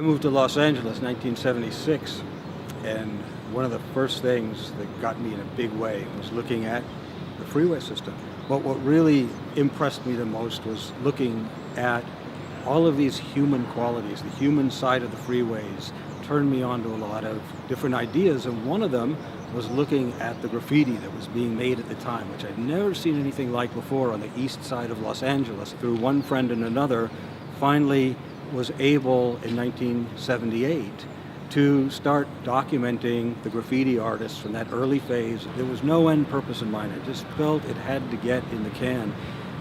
I moved to Los Angeles 1976, and one of the first things that got me in a big way was looking at the freeway system. But what really impressed me the most was looking at all of these human qualities. The human side of the freeways turned me on to a lot of different ideas, and one of them was looking at the graffiti that was being made at the time, which I'd never seen anything like before on the east side of Los Angeles. Through one friend and another, finally was able in 1978 to start documenting the graffiti artists from that early phase. There was no end purpose in mind. I just felt it had to get in the can,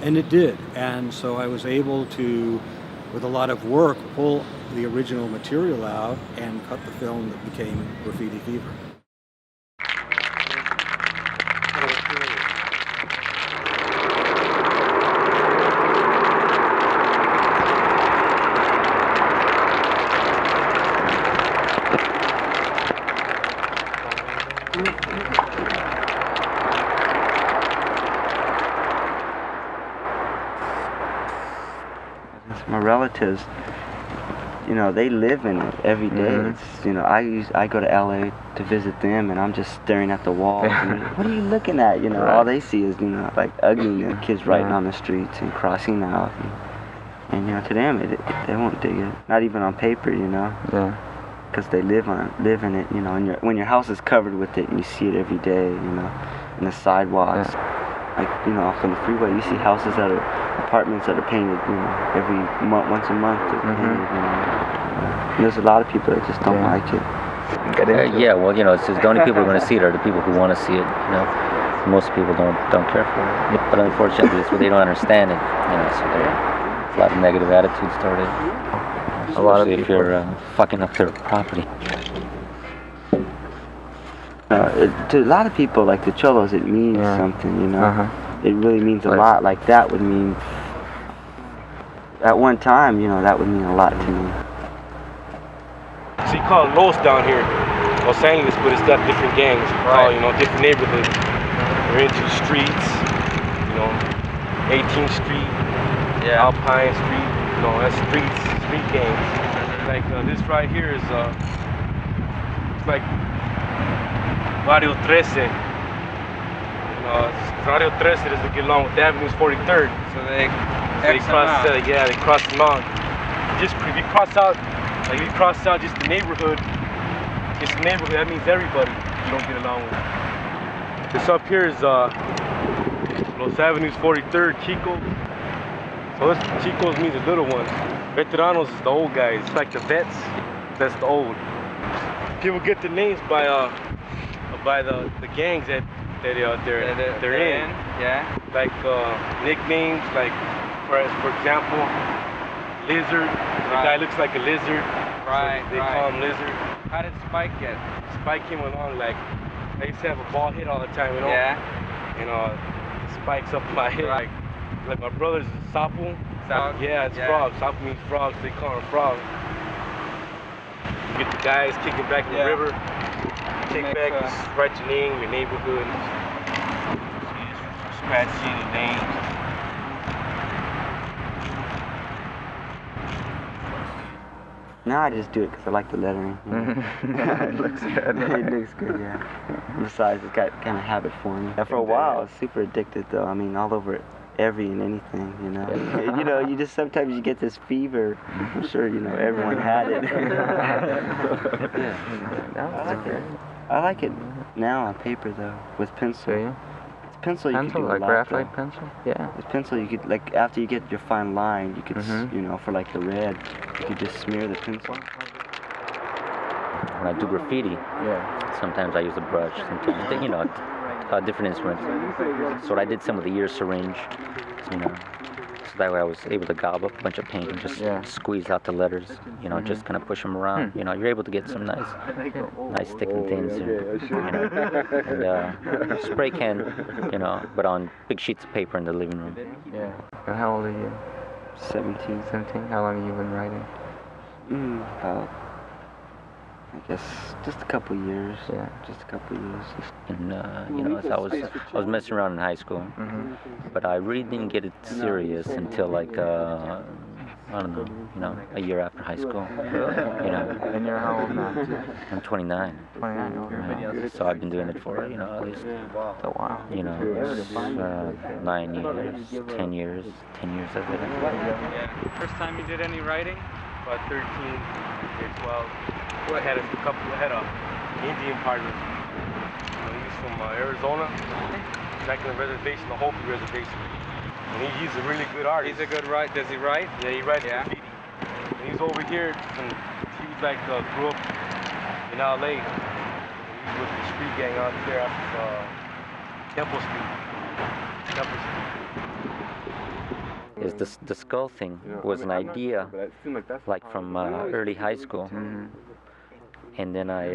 and it did. And so I was able to, with a lot of work, pull the original material out and cut the film that became Graffiti Fever. My relatives, they live in it every day. It's, I go to LA to visit them, and I'm just staring at the walls. And what are you looking at? Right. All they see is, like ugly kids writing on the streets and crossing out. And to them, they won't dig it. Not even on paper, Yeah. because they live in it. And when your house is covered with it, and you see it every day, in the sidewalks. Yeah. Like, off on the freeway, you see houses that are apartments that are painted, every month, once a month. They're painted, And there's a lot of people that just don't like it. Yeah, well, it's just the only people who are going to see it are the people who want to see it. Most people don't care for it. But unfortunately, they don't understand it. So there's a lot of negative attitudes toward it. A lot of Especially if people. you're fucking up their property. To a lot of people, like the Cholos, it means something, It really means a lot. Like that would mean, at one time, that would mean a lot to me. So you call it Los down here, Los Angeles, but it's got different gangs. Right. Different neighborhoods. They're into the streets, 18th Street, Alpine Street, that's street gangs. Like this right here is, it's like Barrio 13. Barrio 13 doesn't get along with Avenue's 43rd. So they cross them out. Just if you cross out just the neighborhood, that means everybody you don't get along with. This up here is Los Avenues 43rd, Chico. So this Chicos means the little ones. Veteranos is the old guys. It's like the vets, that's the old. People get their names by the gangs that they're in. Yeah. Like nicknames, like for example, Lizard. The guy looks like a lizard. Right. So they call him Lizard. How did Spike get? Spike came along like I used to have a bald head all the time, Yeah. Spikes up my head. Right. Like my brother's Sapo. Frog? Yeah, it's frog. Sapo means frogs. They call him frog. You get the guys kicking back in the river. Kick back, just write your name, your neighborhood. Scratch your name. Now I just do it because I like the lettering. It looks good. It looks good, yeah. Besides, it's got kind of habit forming. And for a while, I was super addicted, though. I mean, all over every and anything, you just sometimes you get this fever. I'm sure, everyone had it. I like it now on paper, though, with pencil. Do you? It's pencil, you Pencil, can do like a lot, graphite though. pencil? Yeah. With pencil, you could, like, after you get your fine line, you could, for like the red, you could just smear the pencil. When I do graffiti, sometimes I use a brush, sometimes, different instruments. So I did some with the ear syringe, so that way I was able to gob up a bunch of paint and just squeeze out the letters, just kind of push them around. You're able to get some nice sticking things, and spray can, but on big sheets of paper in the living room. Yeah. And how old are you? 17. 17? How long have you been writing? About, I guess, just a couple years. Yeah. Just a couple years. And as I was messing around in high school, but I really didn't get it serious until like I don't know, a year after high school. You know, And you're how old now? I'm 29. 29. Okay. So I've been doing it for, at least, So wow. 9 years, 10 years, 10 years of it. Yeah. First time you did any writing? About 13, year 12. I had a couple ahead of Indian partners. He's from Arizona. Back in the reservation, the Hopi reservation. And he's a really good artist. He's a good writer. Does he write? Yeah, he writes graffiti. And he's over here, and he was like, grew up in LA. He's with the street gang out there off Temple Street. Is the skull thing was an idea, like from early high school. And then I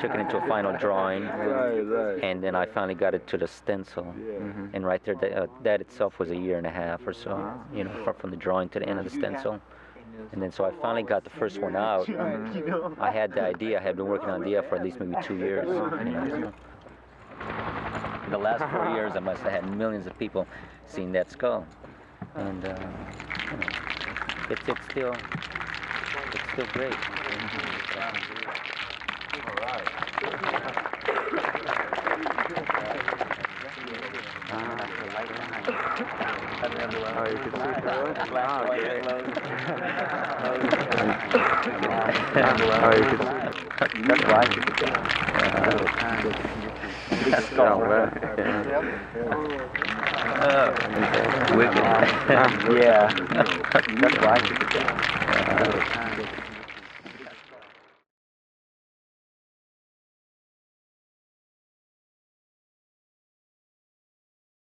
took it into a final drawing, and then I finally got it to the stencil. And right there, that itself was a year and a half or so, from the drawing to the end of the stencil. And then so I finally got the first one out. I had the idea. I had been working on the idea for at least maybe 2 years. The last 4 years, I must have had millions of people seeing that skull, and it's still great. Oh, you can see it. Oh, you can see it. That's why. Wicked. Yeah. That's why.